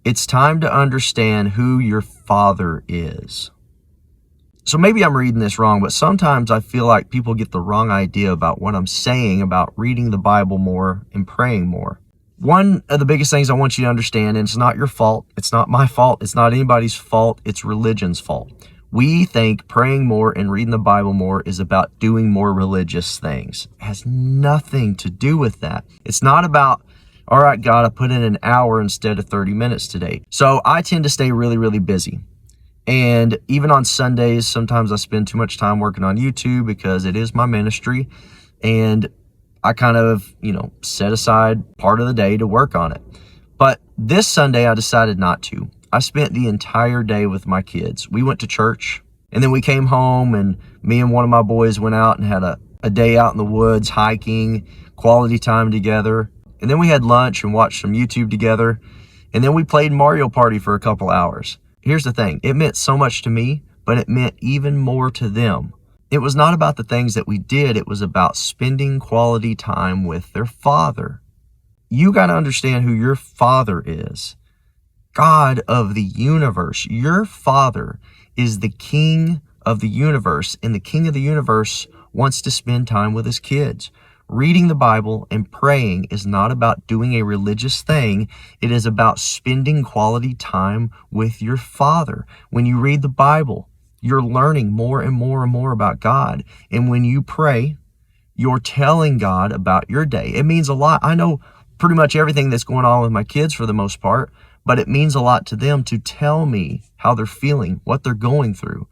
It's time to understand who your Father is. So maybe I'm reading this wrong, but sometimes I feel like people get the wrong idea about what I'm saying about reading the Bible more and praying more. One of the biggest things I want you to understand, and it's not your fault, it's not my fault, it's not anybody's fault, it's religion's fault. We think praying more and reading the Bible more is about doing more religious things. It has nothing to do with that. It's not about, all right, God, I put in an hour instead of 30 minutes today. So I tend to stay really, really busy. And even on Sundays, sometimes I spend too much time working on YouTube because it is my ministry. And I kind of, set aside part of the day to work on it. But this Sunday, I decided not to. I spent the entire day with my kids. We went to church, and then we came home, and me and one of my boys went out and had a day out in the woods, hiking, quality time together. And then we had lunch and watched some YouTube together. And then we played Mario Party for a couple hours. Here's the thing. It meant so much to me, but it meant even more to them. It was not about the things that we did. It was about spending quality time with their Father. You got to understand who your Father is. God of the universe. Your Father is the King of the universe, and the King of the universe wants to spend time with his kids. Reading the Bible and praying is not about doing a religious thing. It is about spending quality time with your Father. When you read the Bible, you're learning more and more and more about God. And when you pray, you're telling God about your day. It means a lot. I know pretty much everything that's going on with my kids for the most part, but it means a lot to them to tell me how they're feeling, what they're going through.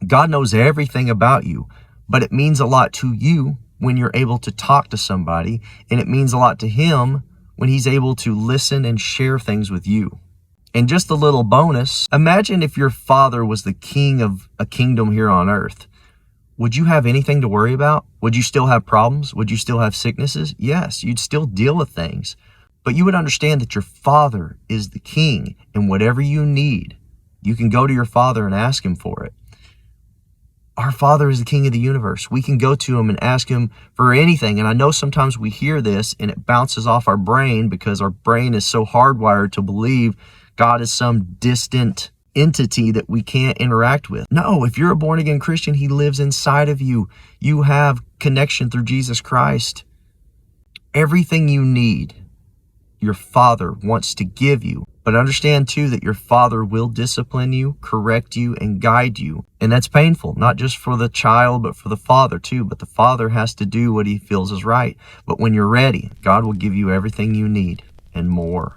God knows everything about you, but it means a lot to you when you're able to talk to somebody, and it means a lot to him when he's able to listen and share things with you. And just a little bonus, imagine if your Father was the king of a kingdom here on earth. Would you have anything to worry about? Would you still have problems? Would you still have sicknesses? Yes, you'd still deal with things. But you would understand that your Father is the king, and whatever you need, you can go to your Father and ask him for it. Our Father is the King of the universe. We can go to him and ask him for anything. And I know sometimes we hear this and it bounces off our brain because our brain is so hardwired to believe God is some distant entity that we can't interact with. No, if you're a born-again Christian, he lives inside of you. You have connection through Jesus Christ. Everything you need, your Father wants to give you. But understand too that your Father will discipline you, correct you, and guide you. And that's painful, not just for the child, but for the father too. But the father has to do what he feels is right. But when you're ready, God will give you everything you need and more.